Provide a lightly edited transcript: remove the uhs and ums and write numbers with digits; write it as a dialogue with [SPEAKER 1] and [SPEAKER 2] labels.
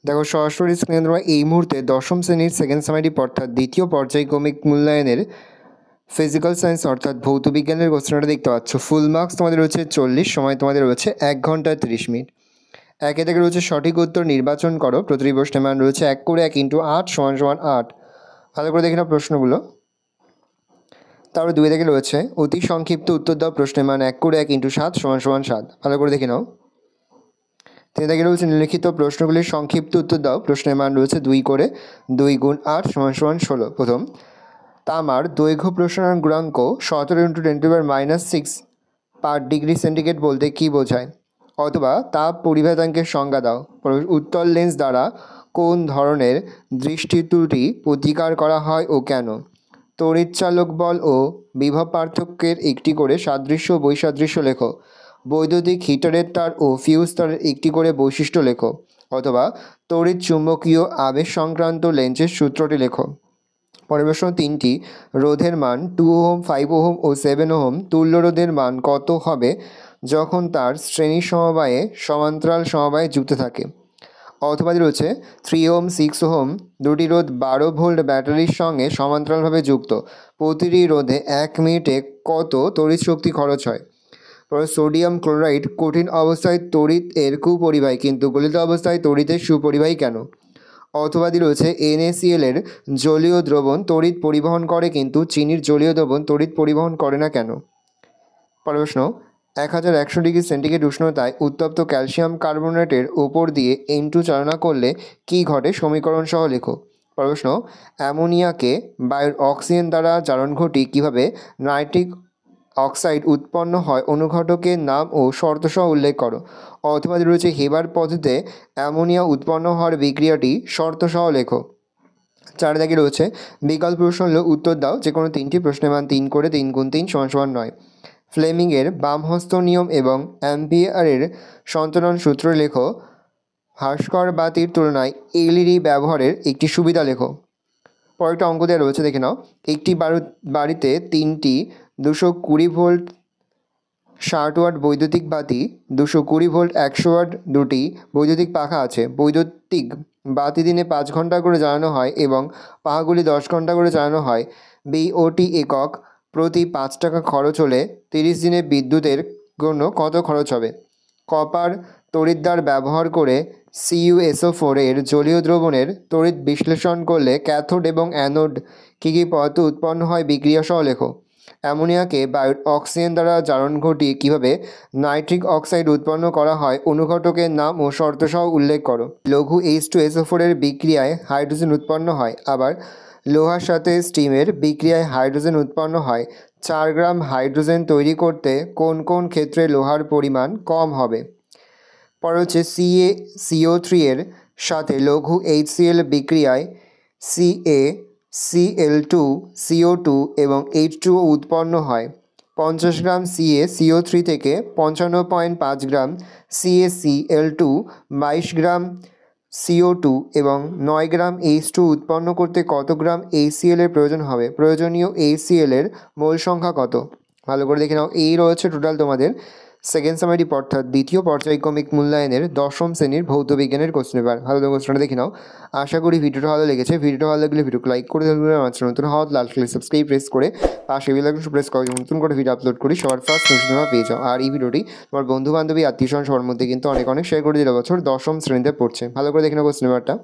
[SPEAKER 1] দেখো সরাসরি স্ক্রিনে তোমরা এই মুহূর্তে দশম শ্রেণীর সেকেন্ড সামারিপ অর্থাৎ দ্বিতীয় পর্যায়ক্রমিক মূল্যায়নের ফিজিক্যাল সায়েন্স অর্থাৎ ভৌত বিজ্ঞানের কোশ্চেনটা দেখতে পাচ্ছ। ফুল মার্কস তোমাদের রয়েছে 40, সময় তোমাদের রয়েছে 1 ঘন্টা 30 মিনিট। একে থেকে রয়েছে সঠিক উত্তর নির্বাচন করো। প্রতিটি প্রশ্নের মান রয়েছে 1 করে 1 × 8 = 8। ভালো করে দেখে নাও প্রশ্নগুলো। তারপরে 2 থেকে রয়েছে অতি সংক্ষিপ্ত উত্তর দাও। প্রশ্নের মান 1 করে 1 × 7 = 7। ভালো করে দেখে নাও। 3 থেকে রয়েছে নিম্নলিখিত প্রশ্নগুলির সংক্ষিপ্ত উত্তর দাও। প্রশ্নের মান রয়েছে 2 করে 2 × 8 = 16। প্রথম, তামার দৈর্ঘ্য প্রসারণ গুণাঙ্ক 17 × 10⁻⁶ পার ডিগ্রি সেন্টিগ্রেড বলতে কী বোঝায়? অথবা তাপ পরিবাহিতাঙ্কের সংজ্ঞা দাও। উত্তল লেন্স দ্বারা কোন ধরনের দৃষ্টি ত্রুটি প্রতিকার করা হয় ও কেন? তড়িৎচালক বল ও বিভব পার্থক্যের একটি করে সাদৃশ্য ও বৈসাদৃশ্য লেখো। বৈদ্যুতিক হিটারের তার ও ফিউজ তারের একটি করে বৈশিষ্ট্য লেখো। অথবা তড়িৎ চুম্বকীয় আবেশ সংক্রান্ত লেন্সের সূত্রটি লেখো। পরের প্রশ্ন 3টি রোধের মান 2 ওহম, 5 ওহম ও 7 ওহম তুল্য রোধের মান কত হবে যখন তার শ্রেণী সমবায়ে সমান্তরাল সমবায়ে যুক্ত থাকে? অথবা রয়েছে 3 ওহম, 6 ওহম দুটি রোধ 12 ভোল্ট ব্যাটারির সঙ্গে সমান্তরালভাবে যুক্ত। প্রতিটি রোধে 1 মিনিটে কত তড়িৎ শক্তি খরচ হয়? সোডিয়াম ক্লোরাইড কঠিন অবস্থায় তড়িৎ এর কুপরিবাহী কিন্তু গলিত অবস্থায় তড়িতের সুপরিবাহী কেন? অথবা রয়েছে NaCl এর জলীয় দ্রবণ তড়িৎ পরিবহন করে কিন্তু চিনির জলীয় দ্রবণ তড়িৎ পরিবহন করে না কেন? পরের প্রশ্ন, 1100 ডিগ্রি সেন্টিগ্রেড উষ্ণতায় উত্তপ্ত ক্যালসিয়াম কার্বনেটের ওপর দিয়ে N2 চালনা করলে কী ঘটে? সমীকরণ সহ লেখো। পরের প্রশ্ন, অ্যামোনিয়াকে বায়ুর অক্সিজেন দ্বারা জারণ ঘটিয়ে কীভাবে নাইট্রিক অক্সাইড উৎপন্ন হয় অনুঘটকের নাম ও শর্তসহ উল্লেখ করো। অথবা রয়েছে হেবার পদ্ধতিতে অ্যামোনিয়া উৎপন্ন হওয়ার বিক্রিয়াটি শর্তসহ লেখো। 4 দাগে রয়েছে বিকল্প প্রশ্ন উত্তর দাও যে কোনো 3টি প্রশ্নের মান 3 করে 3 × 3 = 9। ফ্লেমিংয়ের বামহস্ত নিয়ম এবং অ্যাম্পিয়ারের সন্তরণ সূত্র লেখো। ভাস্কর বাতির তুলনায় LED ব্যবহারের একটি সুবিধা লেখো। পরেরটা অঙ্ক দেওয়া রয়েছে, দেখে নাও। একটি বাড়িতে 3টি 220 ভোল্ট 60 ওয়াট বৈদ্যুতিক বাতি, 220 ভোল্ট 100 ওয়াট দুটি বৈদ্যুতিক পাখা আছে। বৈদ্যুতিক বাতি দিনে 5 ঘন্টা করে জ্বালানো হয় এবং পাখাগুলি 10 ঘন্টা করে চালানো হয়। BOT একক প্রতি 5 টাকা খরচ হলে 30 দিনে বিদ্যুতের জন্য কত খরচ হবে? কপার তড়িৎদ্বার ব্যবহার করে CuSO4 এর জলীয় দ্রবণের তড়িৎ বিশ্লেষণ করলে ক্যাথোড এবং অ্যানোড কী কী পদার্থ উৎপন্ন হয় বিক্রিয়া সহ লেখো। অ্যামোনিয়াকে বায়ুর অক্সিজেন দ্বারা জারণ ঘটিয়ে কীভাবে নাইট্রিক অক্সাইড উৎপন্ন করা হয় অনুঘটকের নাম ও শর্তসহ উল্লেখ করো। লঘু H2SO4 এর বিক্রিয়ায় হাইড্রোজেন উৎপন্ন হয়। আবার লোহার সাথে স্টিমের বিক্রিয়ায় হাইড্রোজেন উৎপন্ন হয়। 4 গ্রাম হাইড্রোজেন তৈরি করতে কোন কোন ক্ষেত্রে লোহার পরিমাণ কম হবে? পরে হচ্ছে CaCO3 এর সাথে লঘু HCl বিক্রিয়ায় CaCl2CO2 এবং H2O উৎপন্ন হয়। 50 গ্রাম CaCO3 থেকে 55.5 গ্রাম CaCl2, 22 গ্রাম CO2 এবং 9 গ্রাম H2 উৎপন্ন করতে কত গ্রাম HCl এর প্রয়োজন হবে? প্রয়োজনীয় HCl এর মোল সংখ্যা কত? ভালো করে দেখে নাও। এই রয়েছে টোটাল তোমাদের সেকেন্ড সামারিপ অর্থাৎ দ্বিতীয় পর্যায়ক্রমিক মূল্যায়নের দশম শ্রেণীর ভৌত বিজ্ঞানের কোশ্চেন পেপার। ভালো করে কোশ্চেনটা দেখে নাও। আশা করি ভিডিওটা ভালো লেগেছে। ভিডিওটা ভালো লাগলে ভিডিওকে লাইক করে দেবেন। আমার চ্যানেল নতুন হওয়া লাল কালার সাবস্ক্রাইব প্রেস করে পাশে বেল আইকন প্রেস করে নতুন করে ভিডিও আপলোড করি সবার ফার্স্ট নোটিফিকেশন পেয়ে যাও। আর এই ভিডিওটি তোমার বন্ধু বান্ধবী আত্মীয়স্বজন সবার মধ্যে কিন্তু অনেক শেয়ার করে দিলে বছর দশম শ্রেণীতে পড়ছে। ভালো করে দেখে নাও কোশ্চেন পেপারটা।